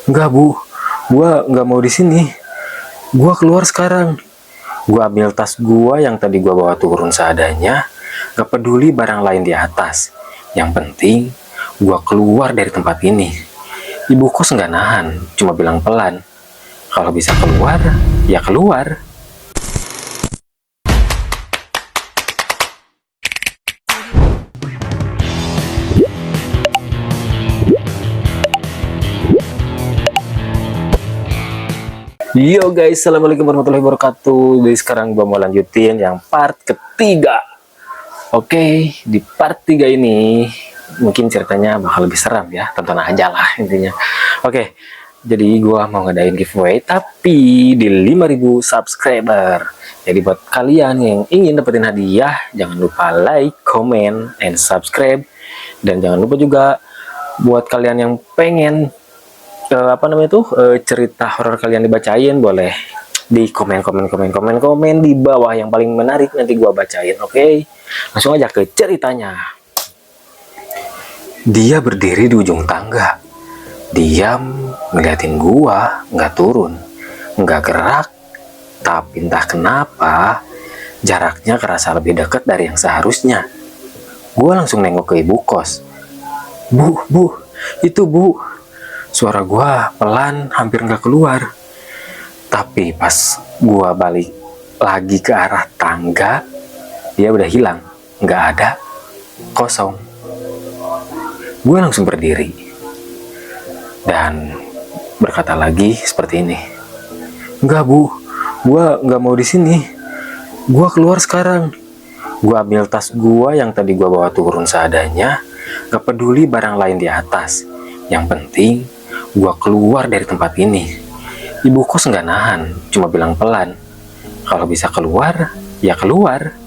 Enggak bu, gua nggak mau di sini. Gua keluar sekarang. Gua ambil tas gua yang tadi gua bawa turun seadanya. Gak peduli barang lain di atas. Yang penting gua keluar dari tempat ini. Ibu kos nggak nahan, cuma bilang pelan. Kalau bisa keluar, ya keluar. Yo guys, assalamualaikum warahmatullahi wabarakatuh. Jadi sekarang gua mau lanjutin yang part ketiga. Oke, di part 3 ini mungkin ceritanya bakal lebih seram ya, tonton aja lah intinya. Oke, jadi gua mau ngadain giveaway tapi di 5.000 subscriber. Jadi buat kalian yang ingin dapetin hadiah, jangan lupa like, comment, and subscribe. Dan jangan lupa juga buat kalian yang pengen cerita horor kalian dibacain, boleh di komen di bawah yang paling menarik, nanti gua bacain. Oke, langsung aja ke ceritanya. Dia berdiri di ujung tangga, diam ngeliatin gua, nggak turun, nggak gerak. Tapi entah kenapa jaraknya kerasa lebih dekat dari yang seharusnya. Gua langsung nengok ke ibu kos. Bu, itu bu. Suara gua pelan, hampir nggak keluar. Tapi pas gua balik lagi ke arah tangga, dia udah hilang, nggak ada, kosong. Gua langsung berdiri dan berkata lagi seperti ini. Enggak bu, gua nggak mau di sini. Gua keluar sekarang. Gua ambil tas gua yang tadi gua bawa turun seadanya. Gak peduli barang lain di atas. Yang penting gua keluar dari tempat ini. Ibu kos nggak nahan, cuma bilang pelan. Kalau bisa keluar, ya keluar.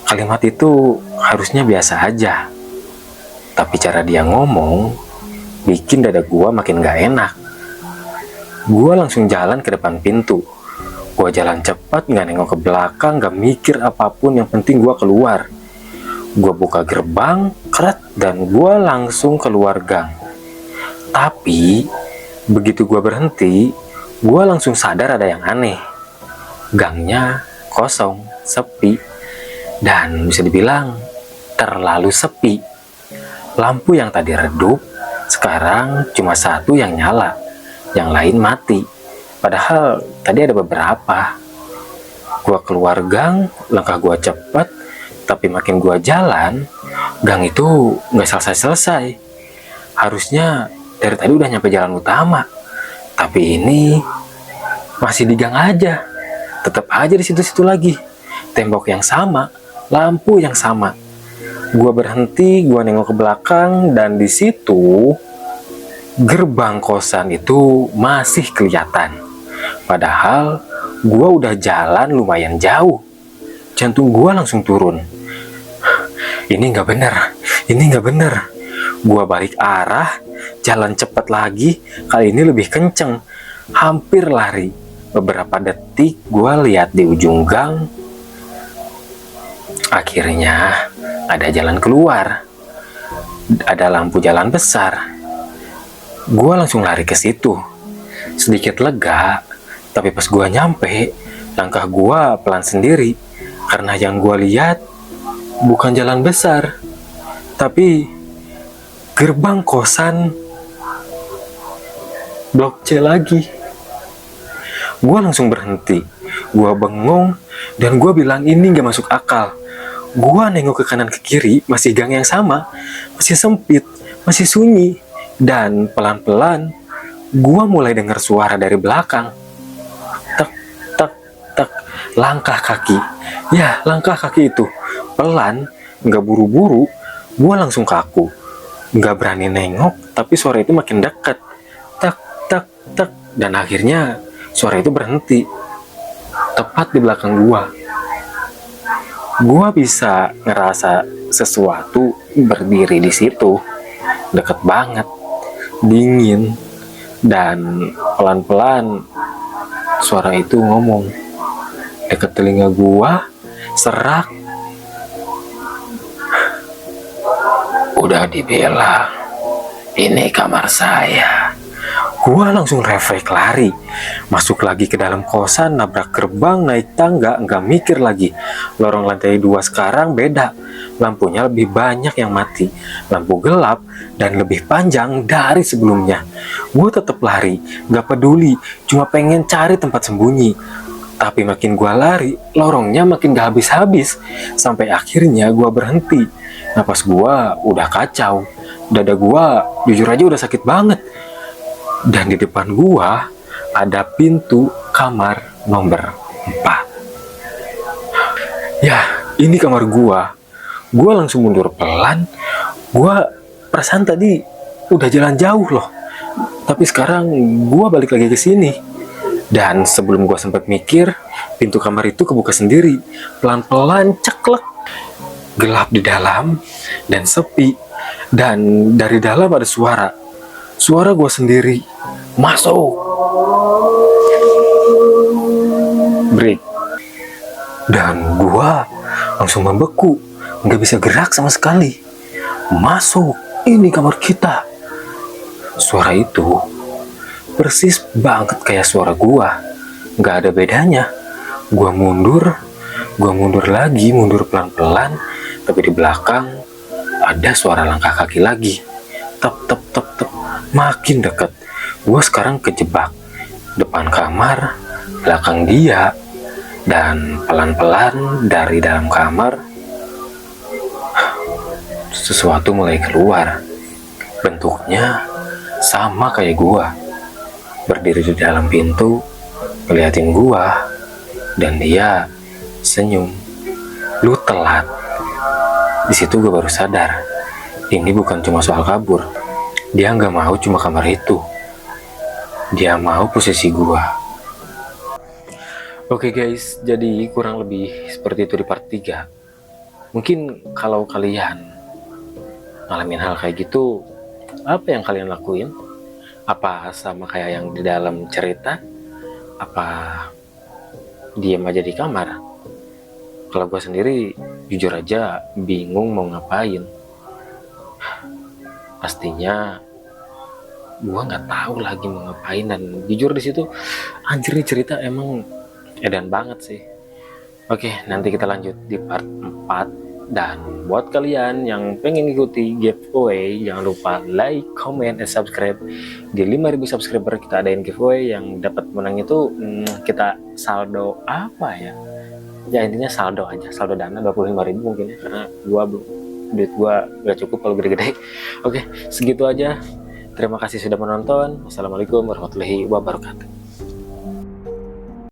Kalimat itu harusnya biasa aja. Tapi cara dia ngomong bikin dada gua makin nggak enak. Gua langsung jalan ke depan pintu. Gua jalan cepat, nggak nengok ke belakang, nggak mikir apapun, yang penting gua keluar. Gua buka gerbang, keret, dan gua langsung keluar gang. Tapi begitu gua berhenti, gua langsung sadar ada yang aneh. Gangnya kosong, sepi, dan bisa dibilang terlalu sepi. Lampu yang tadi redup, sekarang cuma satu yang nyala, yang lain mati. Padahal tadi ada beberapa. Gua keluar gang, langkah gua cepat, tapi makin gua jalan, gang itu nggak selesai-selesai. Harusnya dari tadi udah nyampe jalan utama, tapi ini masih di gang aja. Tetap aja di situ-situ lagi. Tembok yang sama, lampu yang sama. Gua berhenti, gua nengok ke belakang, dan di situ gerbang kosan itu masih kelihatan. Padahal gua udah jalan lumayan jauh. Jantung gua langsung turun. Ini nggak bener. Gua balik arah, jalan cepat lagi, kali ini lebih kenceng, hampir lari. Beberapa detik gua lihat di ujung gang, akhirnya ada jalan keluar, ada lampu jalan besar. Gua langsung lari ke situ, sedikit lega. Tapi pas gua nyampe, langkah gua pelan sendiri, karena yang gua lihat bukan jalan besar, tapi gerbang kosan blok C lagi. Gua langsung berhenti, gua bengong, dan gua bilang ini gak masuk akal. Gua nengok ke kanan ke kiri, masih gang yang sama, masih sempit, masih sunyi, dan pelan-pelan gua mulai dengar suara dari belakang. Tek, tek, tek, langkah kaki. Ya, langkah kaki itu pelan, gak buru-buru. Gua langsung kaku, nggak berani nengok, tapi suara itu makin dekat. Tak, tak, tak, dan akhirnya suara itu berhenti tepat di belakang gua. Gua bisa ngerasa sesuatu berdiri di situ, deket banget, dingin, dan pelan-pelan suara itu ngomong deket telinga gua, serak. Udah dibilang, ini kamar saya. Gua langsung refleks lari, masuk lagi ke dalam kosan, nabrak gerbang, naik tangga, nggak mikir lagi. Lorong lantai 2 sekarang beda, lampunya lebih banyak yang mati, lampu gelap dan lebih panjang dari sebelumnya. Gue tetap lari, nggak peduli, cuma pengen cari tempat sembunyi. Tapi makin gua lari, lorongnya makin gak habis-habis, sampai akhirnya gua berhenti. Napas gua udah kacau, dada gua jujur aja udah sakit banget. Dan di depan gua ada pintu kamar nomor 4. Ya, ini kamar gua. Gua langsung mundur pelan. Gua perasaan tadi udah jalan jauh loh. Tapi sekarang gua balik lagi ke sini. Dan sebelum gua sempat mikir, pintu kamar itu kebuka sendiri. Pelan-pelan ceklek. Gelap di dalam dan sepi. Dan dari dalam ada suara. Suara gua sendiri. Masuk. Break. Dan gua langsung membeku, nggak bisa gerak sama sekali. Masuk, ini kamar kita. Suara itu persis banget kayak suara gua, nggak ada bedanya. Gua mundur lagi, mundur pelan-pelan, tapi di belakang ada suara langkah kaki lagi. Tep, tep, tep, tep, makin dekat. Gue sekarang kejebak depan kamar, belakang dia, dan pelan-pelan dari dalam kamar sesuatu mulai keluar. Bentuknya sama kayak gua, berdiri di dalam pintu, ngeliatin gua, dan dia senyum. Lu telat. Di situ gue baru sadar, ini bukan cuma soal kabur. Dia nggak mau cuma kamar itu. Dia mau posisi gua. Oke guys, jadi kurang lebih seperti itu di part 3. Mungkin kalau kalian ngalamin hal kayak gitu, apa yang kalian lakuin? Apa sama kayak yang di dalam cerita? Apa diem aja di kamar? Kalau gua sendiri jujur aja bingung mau ngapain. Pastinya gua nggak tahu lagi mau ngapain, dan jujur di situ anjir nih cerita emang edan banget sih. Oke, nanti kita lanjut di part 4. Dan buat kalian yang pengen ikuti giveaway, jangan lupa like, comment, dan subscribe. Di 5.000 subscriber kita adain giveaway, yang dapat menang itu kita saldo apa ya? Ya intinya saldo aja, saldo dana 25.000 mungkin ya, karena duit gua gak cukup kalau gede-gede. Oke, segitu aja. Terima kasih sudah menonton. Wassalamualaikum warahmatullahi wabarakatuh.